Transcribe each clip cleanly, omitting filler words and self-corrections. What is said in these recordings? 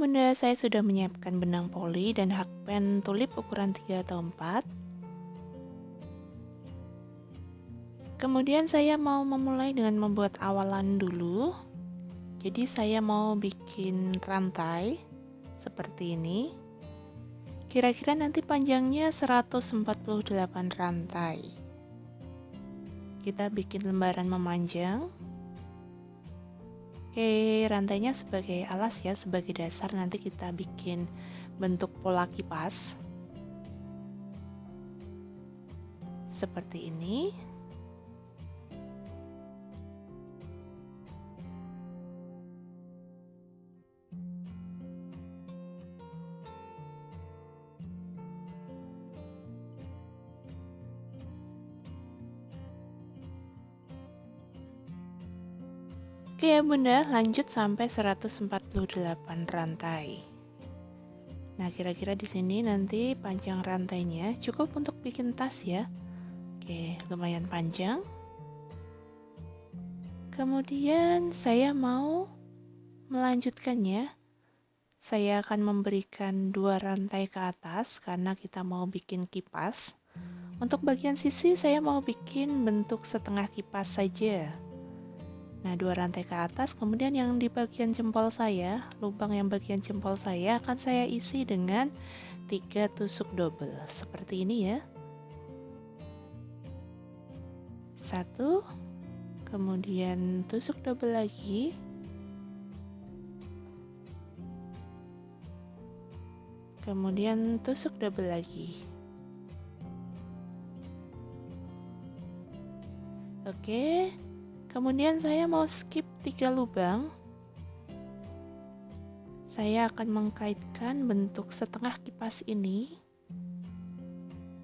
bunda, saya sudah menyiapkan benang poli dan hakpen tulip ukuran 3 atau 4. Kemudian saya mau memulai dengan membuat awalan dulu. Jadi saya mau bikin rantai seperti ini. Kira-kira nanti panjangnya 148 rantai. Kita bikin lembaran memanjang. Oke, rantainya sebagai alas ya, sebagai dasar nanti kita bikin bentuk pola kipas. Seperti ini. Oke ya bunda, lanjut sampai 148 rantai. Nah, kira-kira di sini nanti panjang rantainya cukup untuk bikin tas ya. Oke, lumayan panjang. Kemudian saya mau melanjutkannya. Saya akan memberikan 2 rantai ke atas karena kita mau bikin kipas. Untuk bagian sisi saya mau bikin bentuk setengah kipas saja. Nah, 2 rantai ke atas, kemudian yang di bagian jempol saya, lubang yang bagian jempol saya akan saya isi dengan 3 tusuk double seperti ini ya. 1, kemudian tusuk double lagi, kemudian tusuk double lagi. Oke, kemudian saya mau skip 3 lubang. Saya akan mengkaitkan bentuk setengah kipas ini.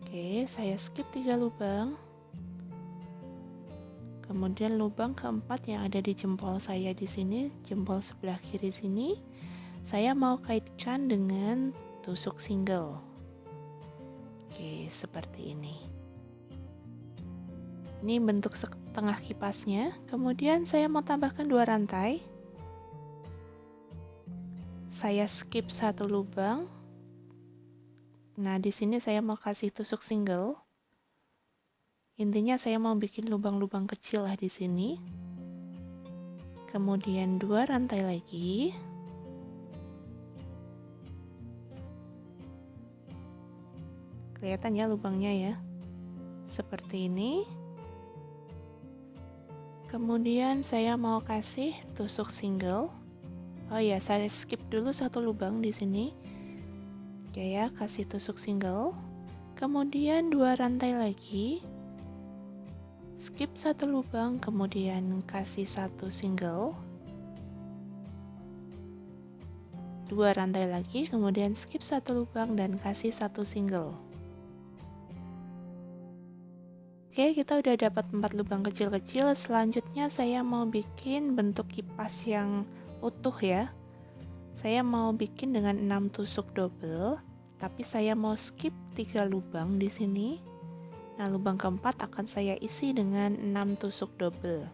Oke, saya skip 3 lubang. Kemudian lubang keempat yang ada di jempol saya di sini, jempol sebelah kiri sini, saya mau kaitkan dengan tusuk single. Oke, seperti ini. Ini bentuk setengah kipasnya. Kemudian saya mau tambahkan 2 rantai. Saya skip 1 lubang. Nah, di sini saya mau kasih tusuk single. Intinya saya mau bikin lubang-lubang kecil lah di sini. Kemudian 2 rantai lagi. Kelihatan ya lubangnya ya. Seperti ini. Kemudian saya mau kasih tusuk single. Oh ya, saya skip dulu 1 lubang di sini. Oke ya, kasih tusuk single. Kemudian 2 rantai lagi. Skip 1 lubang, kemudian kasih 1 single. 2 rantai lagi, kemudian skip 1 lubang dan kasih 1 single. Oke, kita udah dapat 4 lubang kecil-kecil. Selanjutnya saya mau bikin bentuk kipas yang utuh ya. Saya mau bikin dengan 6 tusuk double, tapi saya mau skip 3 lubang di sini. Nah, lubang keempat akan saya isi dengan 6 tusuk double.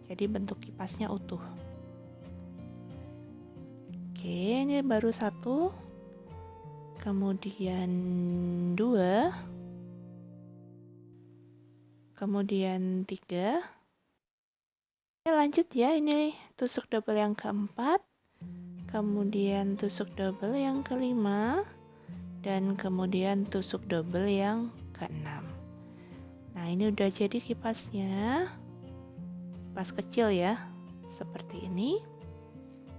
Jadi bentuk kipasnya utuh. Oke, ini baru 1. Kemudian 2. Kemudian 3. Oke, lanjut ya, ini tusuk double yang keempat, kemudian tusuk double yang kelima, dan kemudian tusuk double yang keenam. Nah, ini udah jadi kipasnya, kipas kecil ya, seperti ini.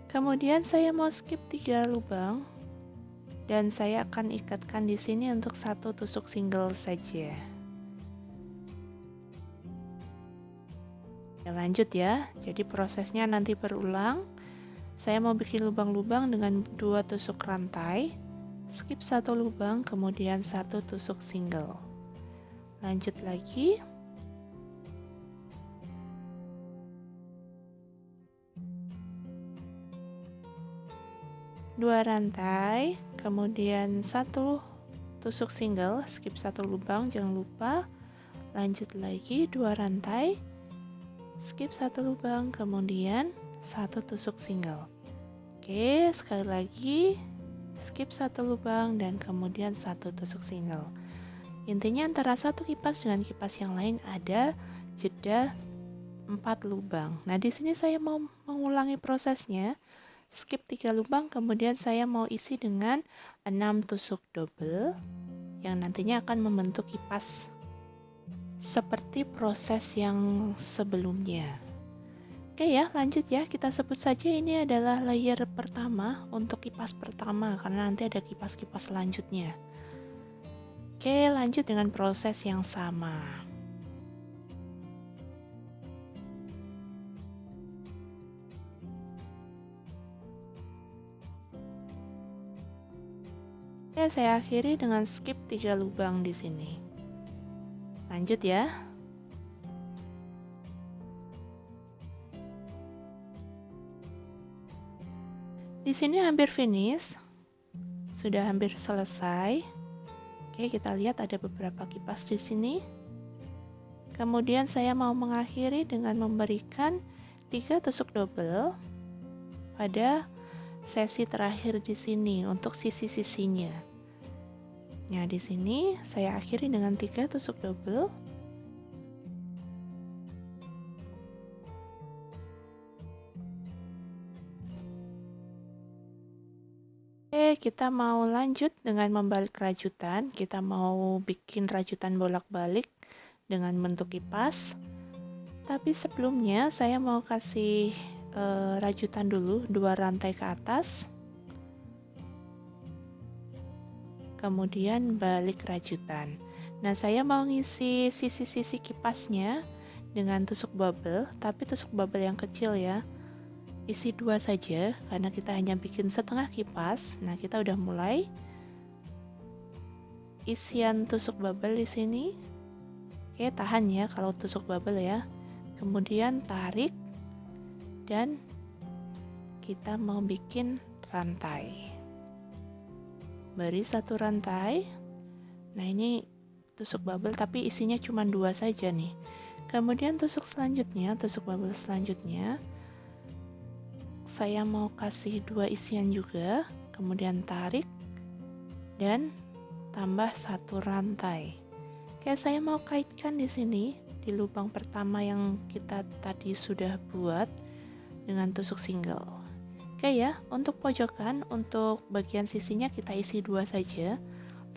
Kemudian saya mau skip 3 lubang, dan saya akan ikatkan di sini untuk 1 tusuk single saja. Ya, lanjut ya, jadi prosesnya nanti berulang. Saya mau bikin lubang-lubang dengan 2 tusuk rantai, skip 1 lubang, kemudian 1 tusuk single. Lanjut lagi. Dua rantai, kemudian 1 tusuk single, skip 1 lubang, jangan lupa. Lanjut lagi, 2 rantai, skip 1 lubang, kemudian 1 tusuk single. Oke Oke, sekali lagi skip satu lubang dan kemudian satu tusuk single. Intinya antara satu kipas dengan kipas yang lain ada jeda 4 lubang. Nah, di sini saya mau mengulangi prosesnya. Skip 3 lubang, kemudian saya mau isi dengan 6 tusuk double yang nantinya akan membentuk kipas seperti proses yang sebelumnya. Oke ya, lanjut ya, kita sebut saja ini adalah layer pertama untuk kipas pertama karena nanti ada kipas-kipas selanjutnya. Oke, lanjut dengan proses yang sama. Oke, saya akhiri dengan skip 3 lubang di sini. Lanjut ya. Di sini hampir finish. Sudah hampir selesai. Oke, kita lihat ada beberapa kipas di sini. Kemudian saya mau mengakhiri dengan memberikan 3 tusuk double pada sesi terakhir di sini untuk sisi-sisinya. Nah, di sini saya akhiri dengan 3 tusuk double. Oke, kita mau lanjut dengan membalik rajutan. Kita mau bikin rajutan bolak-balik dengan bentuk kipas. Tapi sebelumnya saya mau kasih rajutan dulu 2 rantai ke atas. Kemudian balik rajutan. Nah, saya mau ngisi sisi-sisi kipasnya dengan tusuk bubble, tapi tusuk bubble yang kecil ya. Isi 2 saja karena kita hanya bikin setengah kipas. Nah, kita udah mulai isian tusuk bubble di sini. Oke, tahan ya kalau tusuk bubble ya. Kemudian tarik dan kita mau bikin rantai. Beri 1 rantai. Nah, ini tusuk bubble tapi isinya cuma 2 saja nih. Kemudian tusuk selanjutnya, tusuk bubble selanjutnya saya mau kasih 2 isian juga, kemudian tarik dan tambah 1 rantai. Oke, saya mau kaitkan di sini di lubang pertama yang kita tadi sudah buat dengan tusuk single. Oke ya, untuk pojokan, untuk bagian sisinya kita isi 2 saja.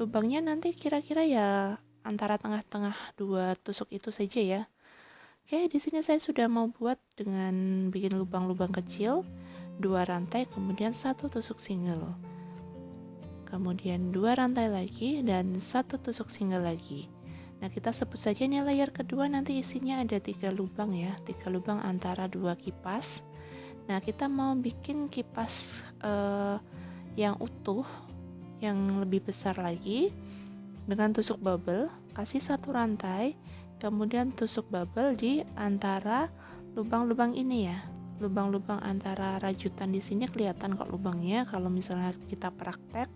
Lubangnya nanti kira-kira ya antara tengah-tengah 2 tusuk itu saja ya. Oke, di sini saya sudah mau buat dengan bikin lubang-lubang kecil, 2 rantai, kemudian 1 tusuk single. Kemudian 2 rantai lagi dan 1 tusuk single lagi. Nah, kita sebut saja ini layer kedua, nanti isinya ada 3 lubang ya, 3 lubang antara 2 kipas. Nah, kita mau bikin kipas yang utuh, yang lebih besar lagi dengan tusuk bubble, kasih 1 rantai. Kemudian tusuk bubble di antara lubang-lubang ini ya. Lubang-lubang antara rajutan di sini kelihatan kok lubangnya kalau misalnya kita praktek.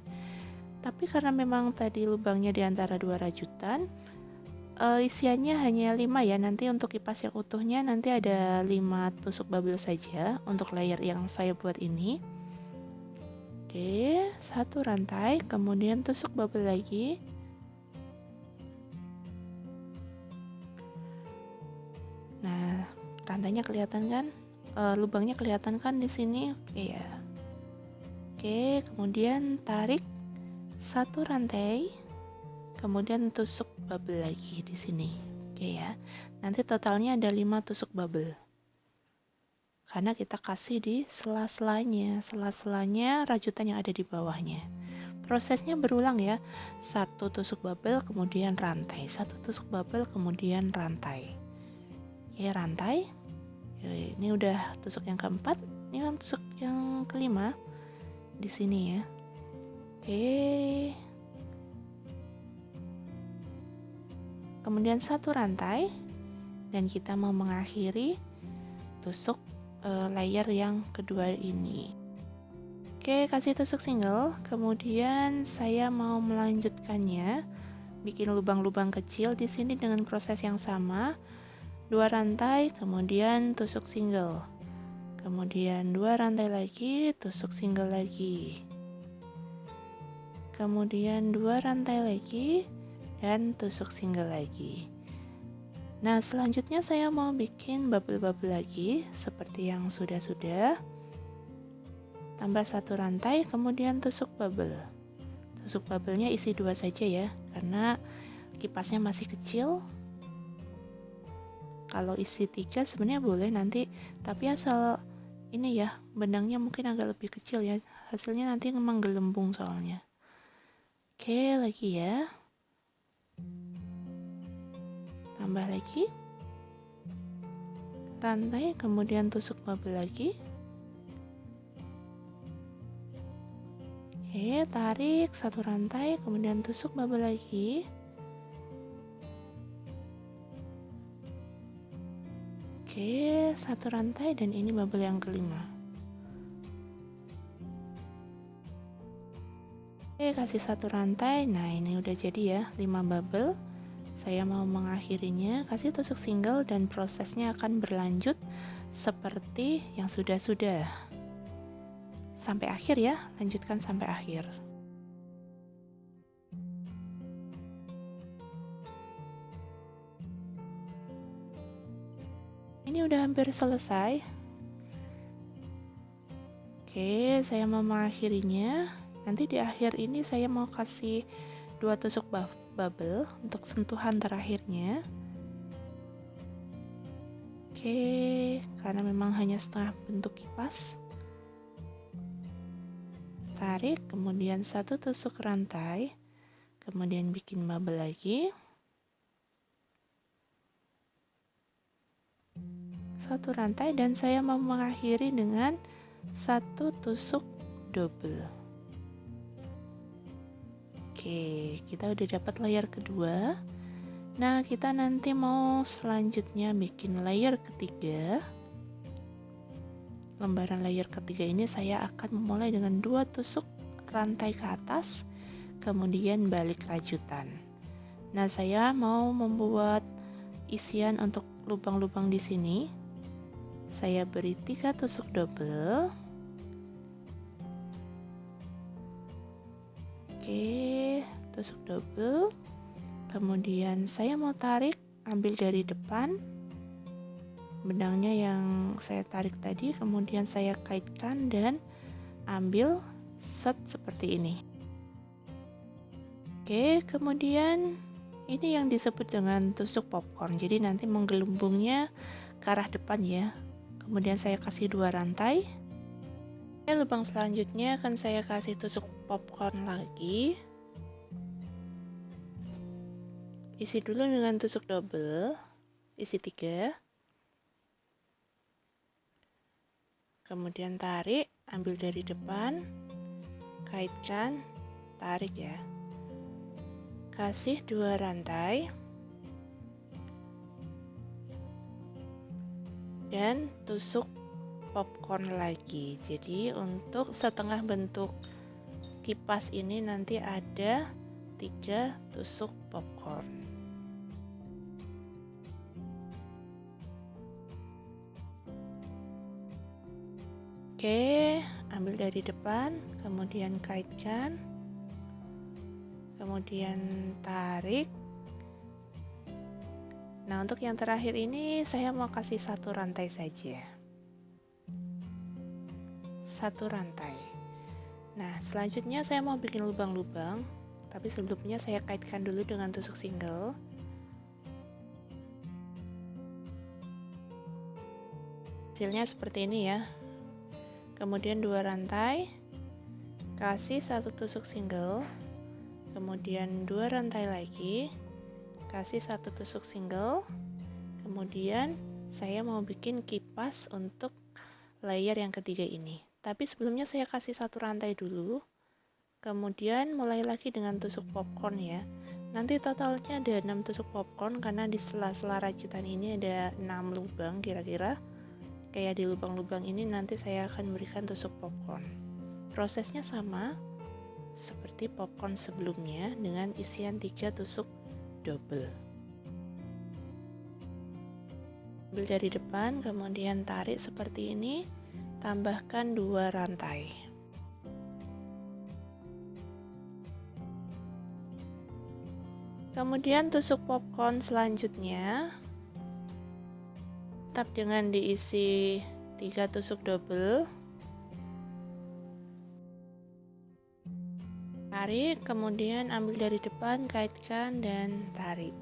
Tapi karena memang tadi lubangnya di antara 2 rajutan, isiannya hanya 5 ya. Nanti untuk kipas yang utuhnya nanti ada 5 tusuk bubble saja untuk layer yang saya buat ini. Oke, 1 rantai, kemudian tusuk bubble lagi. Nah, rantainya kelihatan kan? Lubangnya kelihatan kan di sini? Oke ya. Oke, kemudian tarik 1 rantai, kemudian tusuk bubble lagi di sini. Oke ya. Nanti totalnya ada 5 tusuk bubble. Karena kita kasih di sela-selanya, sela-selanya rajutan yang ada di bawahnya. Prosesnya berulang ya. 1 tusuk bubble, kemudian rantai. 1 tusuk bubble, kemudian rantai. Oke, rantai. Ini udah tusuk yang keempat, ini kan tusuk yang kelima di sini ya. Oke. Kemudian 1 rantai dan kita mau mengakhiri tusuk layer yang kedua ini. Oke, kasih tusuk single, kemudian saya mau melanjutkannya, bikin lubang-lubang kecil di sini dengan proses yang sama. 2 rantai, kemudian tusuk single. kemudian 2 rantai lagi, tusuk single lagi, kemudian 2 rantai lagi dan tusuk single lagi. Nah, selanjutnya saya mau bikin bubble-bubble lagi seperti yang sudah-sudah. Tambah 1 rantai, kemudian tusuk bubble. Tusuk bubble-nya isi 2 saja ya, karena kipasnya masih kecil. Kalau isi 3 sebenarnya boleh nanti, tapi asal ini ya, benangnya mungkin agak lebih kecil ya. Hasilnya nanti memang gelembung soalnya. Oke, lagi ya. Tambah lagi. Rantai, kemudian tusuk bubble lagi. Oke, tarik 1 rantai, kemudian tusuk bubble lagi. Oke, 1 rantai dan ini bubble yang kelima. Oke, kasih 1 rantai. Nah, ini udah jadi ya, 5 bubble. Saya mau mengakhirinya, kasih tusuk single dan prosesnya akan berlanjut seperti yang sudah-sudah. Sampai akhir ya, lanjutkan sampai akhir. Ini udah hampir selesai. Oke, saya mau mengakhirinya. Nanti di akhir ini saya mau kasih 2 tusuk bubble untuk sentuhan terakhirnya. Oke, karena memang hanya setengah bentuk kipas. Tarik, kemudian 1 tusuk rantai, kemudian bikin bubble lagi. 1 rantai dan saya mau mengakhiri dengan 1 tusuk double. Oke, kita udah dapat layer kedua. Nah, kita nanti mau selanjutnya bikin layer ketiga. Lembaran layer ketiga ini saya akan memulai dengan 2 tusuk rantai ke atas, kemudian balik rajutan. Nah, saya mau membuat isian untuk lubang-lubang di sini. Saya beri 3 tusuk double. Oke, tusuk double. Kemudian saya mau tarik, ambil dari depan benangnya yang saya tarik tadi, kemudian saya kaitkan dan ambil set seperti ini. Oke, kemudian ini yang disebut dengan tusuk popcorn. Jadi nanti menggelembungnya ke arah depan ya. Kemudian saya kasih 2 rantai. Lubang selanjutnya akan saya kasih tusuk popcorn lagi. Isi dulu dengan tusuk double, isi 3. Kemudian tarik, ambil dari depan, kaitkan, tarik ya. Kasih 2 rantai. Dan tusuk popcorn lagi. Jadi untuk setengah bentuk kipas ini nanti ada 3 tusuk popcorn. Oke, ambil dari depan, kemudian kaitkan, kemudian tarik. Nah, untuk yang terakhir ini saya mau kasih 1 rantai saja. 1 rantai. Nah, selanjutnya saya mau bikin lubang-lubang, tapi sebelumnya saya kaitkan dulu dengan tusuk single. Hasilnya seperti ini ya. Kemudian 2 rantai, kasih 1 tusuk single, kemudian 2 rantai lagi, kasih 1 tusuk single, kemudian saya mau bikin kipas untuk layer yang ketiga ini. Tapi sebelumnya saya kasih 1 rantai dulu, kemudian mulai lagi dengan tusuk popcorn ya. Nanti totalnya ada 6 tusuk popcorn karena di sela-sela rajutan ini ada 6 lubang kira-kira. Kayak di lubang-lubang ini nanti saya akan berikan tusuk popcorn. Prosesnya sama seperti popcorn sebelumnya dengan isian 3 tusuk double. Ambil dari depan, kemudian tarik seperti ini, tambahkan 2 rantai. Kemudian tusuk popcorn selanjutnya, tetap dengan diisi 3 tusuk double. Tarik, kemudian ambil dari depan, kaitkan dan tarik.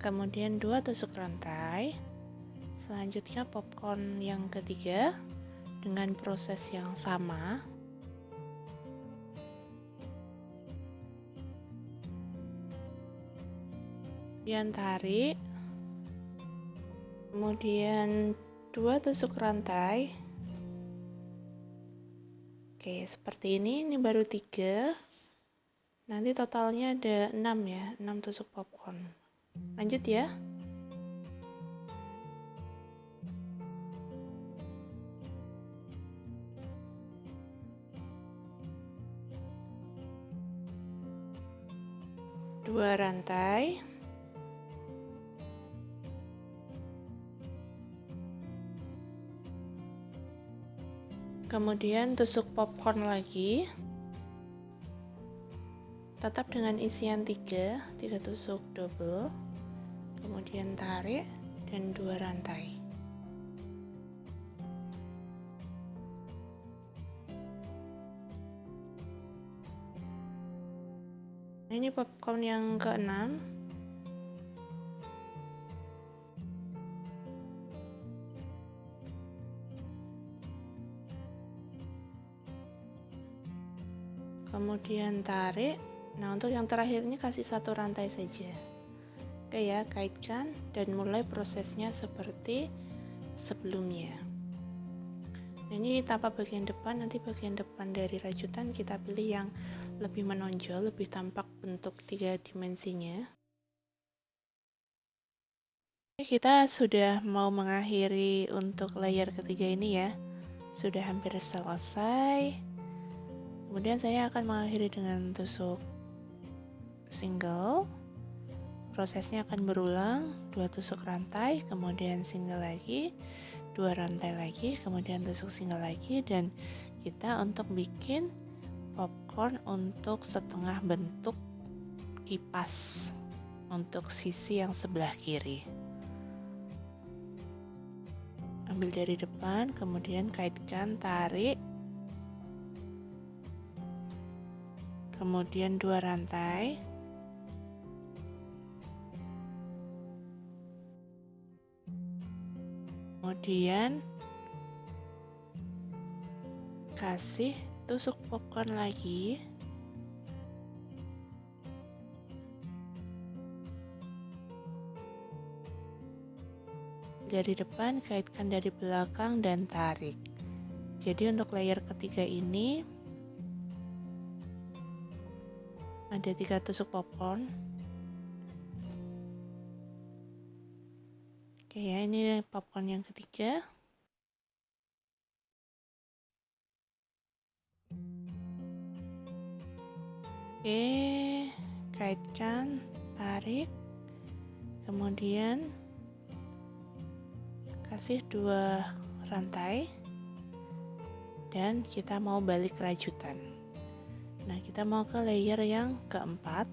Kemudian 2 tusuk rantai. Selanjutnya popcorn yang ketiga dengan proses yang sama. Kemudian tarik. Kemudian 2 tusuk rantai. Oke, seperti ini baru 3. Nanti totalnya ada 6 ya, 6 tusuk popcorn. Lanjut ya. Dua rantai. Kemudian tusuk popcorn lagi. Tetap dengan isian 3 tusuk double. Kemudian tarik dan 2 rantai. Nah, ini popcorn yang ke-6. Kemudian tarik. Nah, untuk yang terakhir ini kasih 1 rantai saja. Oke ya, kaitkan dan mulai prosesnya seperti sebelumnya. Nah, ini tanpa bagian depan, nanti bagian depan dari rajutan kita pilih yang lebih menonjol, lebih tampak bentuk 3 dimensinya. Oke, kita sudah mau mengakhiri untuk layer ketiga ini ya. Sudah hampir selesai. Kemudian saya akan mengakhiri dengan tusuk single. Prosesnya akan berulang, 2 tusuk rantai, kemudian single lagi, 2 rantai lagi, kemudian tusuk single lagi, dan kita untuk bikin popcorn untuk setengah bentuk kipas untuk sisi yang sebelah kiri. Ambil dari depan, kemudian kaitkan, tarik, kemudian 2 rantai, kemudian kasih tusuk popcorn lagi, dari depan, kaitkan dari belakang dan tarik. Jadi untuk layer ketiga ini ada 3 tusuk popcorn. Oke ya, ini popcorn yang ketiga. Oke, kaitkan, tarik, kemudian kasih 2 rantai, dan kita mau balik rajutan. Nah, kita mau ke layer yang keempat.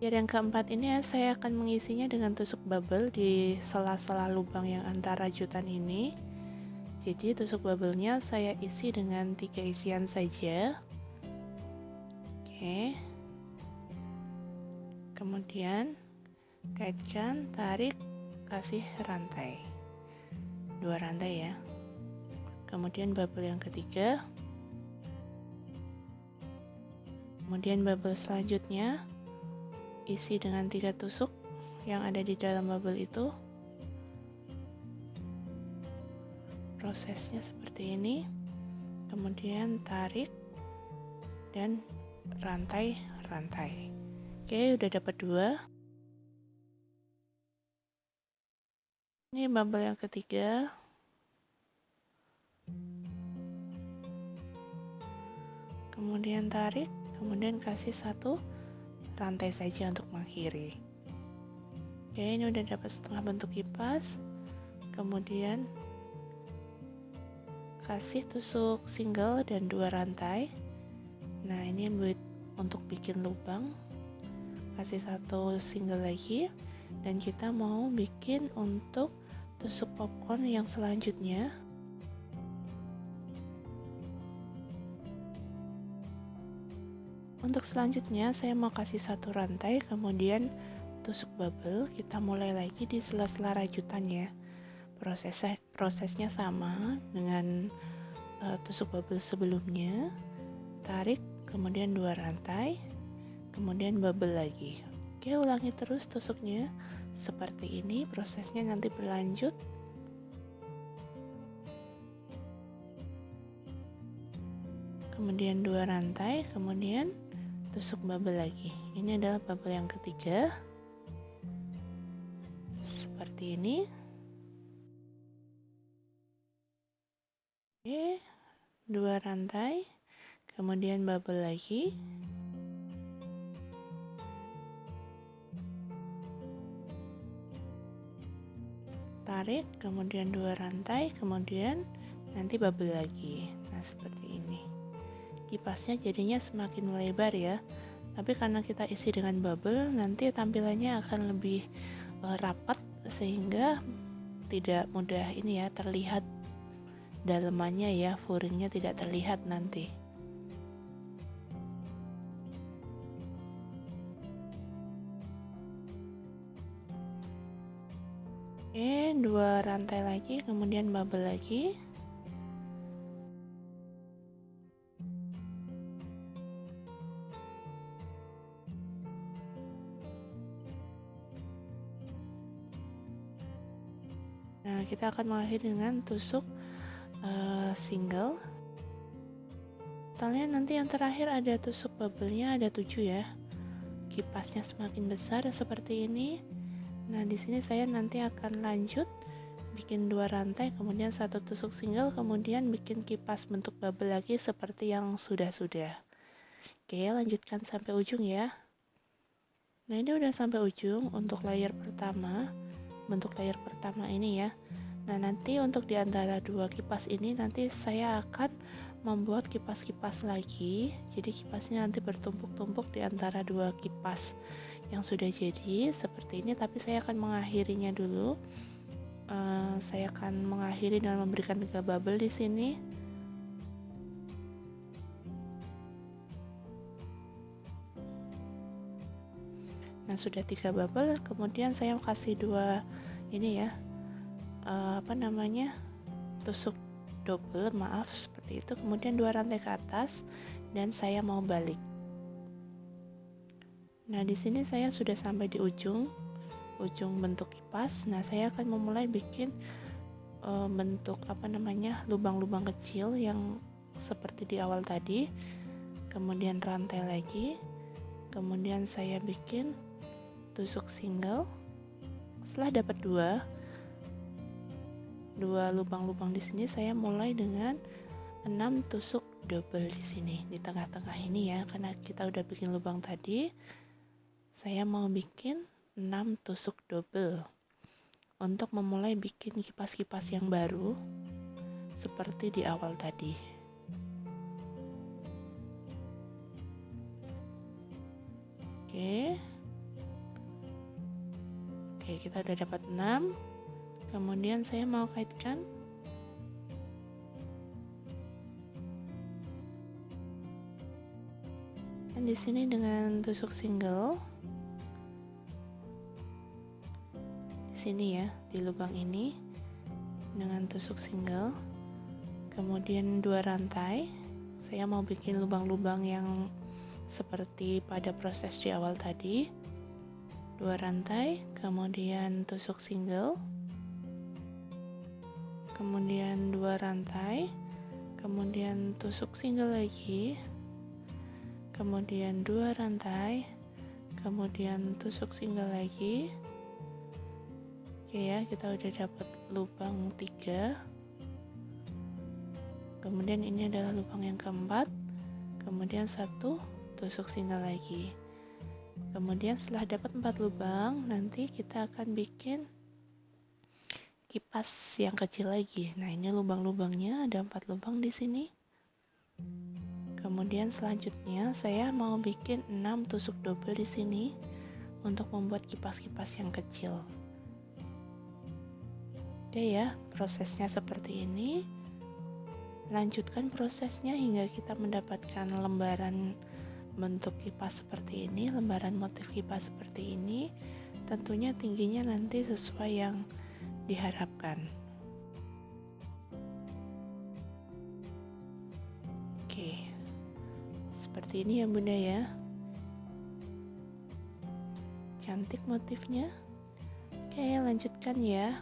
Layer yang keempat ini saya akan mengisinya dengan tusuk bubble di sela-sela lubang yang antara rajutan ini. Jadi tusuk bubble-nya saya isi dengan 3 isian saja. Oke. Kemudian kaitkan, tarik, kasih rantai, 2 rantai ya. Kemudian bubble yang ketiga, kemudian bubble selanjutnya isi dengan 3 tusuk yang ada di dalam bubble itu. Prosesnya seperti ini. Kemudian tarik dan rantai-rantai. Oke, udah dapat 2. Ini bubble yang ketiga. Kemudian tarik, kemudian kasih 1 rantai saja untuk mengakhiri. Oke, ini udah dapat setengah bentuk kipas. Kemudian kasih tusuk single dan 2 rantai. Nah, ini untuk bikin lubang. Kasih 1 single lagi, dan kita mau bikin untuk tusuk popcorn yang selanjutnya. Untuk selanjutnya saya mau kasih 1 rantai, kemudian tusuk bubble. Kita mulai lagi di sela-sela rajutan ya. Prosesnya sama dengan tusuk bubble sebelumnya. Tarik, kemudian 2 rantai, kemudian bubble lagi. Oke, ulangi terus tusuknya seperti ini. Prosesnya nanti berlanjut. Kemudian 2 rantai, kemudian tusuk bubble lagi. Ini adalah bubble yang ketiga. Seperti ini. Oke, 2 rantai, kemudian bubble lagi. Tarik, kemudian 2 rantai, kemudian nanti bubble lagi. Nah, seperti ini. Kipasnya jadinya semakin melebar ya. Tapi karena kita isi dengan bubble, nanti tampilannya akan lebih rapat sehingga tidak mudah ini ya, terlihat dalemannya ya, furingnya tidak terlihat nanti. Oke, 2 rantai lagi, kemudian bubble lagi. Nah, kita akan mengakhiri dengan tusuk single. Totalnya nanti yang terakhir ada tusuk bubble-nya ada 7 ya. Kipasnya semakin besar seperti ini. Nah, di sini saya nanti akan lanjut bikin 2 rantai, kemudian 1 tusuk single, kemudian bikin kipas bentuk bubble lagi seperti yang sudah-sudah. Oke, lanjutkan sampai ujung ya. Nah, ini udah sampai ujung untuk layer pertama. Bentuk layer pertama ini ya. Nah, nanti untuk di antara 2 kipas ini nanti saya akan membuat kipas-kipas lagi. Jadi kipasnya nanti bertumpuk-tumpuk di antara 2 kipas yang sudah jadi seperti ini, tapi saya akan mengakhirinya dulu. Saya akan mengakhiri dengan memberikan 3 bubble di sini. Nah, sudah 3 bubble, kemudian saya kasih 2 ini ya, tusuk double, maaf, seperti itu. Kemudian 2 rantai ke atas, dan saya mau balik. Nah, di sini saya sudah sampai di ujung bentuk kipas. Nah, saya akan memulai bikin bentuk lubang-lubang kecil yang seperti di awal tadi. Kemudian rantai lagi, kemudian saya bikin tusuk single. Setelah dapat 2 lubang-lubang di sini, saya mulai dengan 6 tusuk double di sini di tengah-tengah ini ya, karena kita udah bikin lubang tadi. Saya mau bikin 6 tusuk double untuk memulai bikin kipas-kipas yang baru seperti di awal tadi. Oke, kita udah dapat 6. Kemudian saya mau kaitkan. Dan di sini dengan tusuk single. Di sini ya, di lubang ini dengan tusuk single. Kemudian 2 rantai. Saya mau bikin lubang-lubang yang seperti pada proses di awal tadi. 2 rantai, kemudian tusuk single. Kemudian 2 rantai, kemudian tusuk single lagi, kemudian 2 rantai, kemudian tusuk single lagi. Oke ya, kita udah dapat lubang 3. Kemudian ini adalah lubang yang keempat, kemudian 1 tusuk single lagi. Kemudian setelah dapat 4 lubang, nanti kita akan bikin kipas yang kecil lagi. Nah, ini lubang-lubangnya, ada 4 lubang di sini. Kemudian selanjutnya saya mau bikin 6 tusuk double di sini untuk membuat kipas-kipas yang kecil. Oke ya, prosesnya seperti ini. Lanjutkan prosesnya hingga kita mendapatkan lembaran bentuk kipas seperti ini, lembaran motif kipas seperti ini. Tentunya tingginya nanti sesuai yang diharapkan. Oke, seperti ini ya Bunda ya. Cantik motifnya. Oke, lanjutkan ya.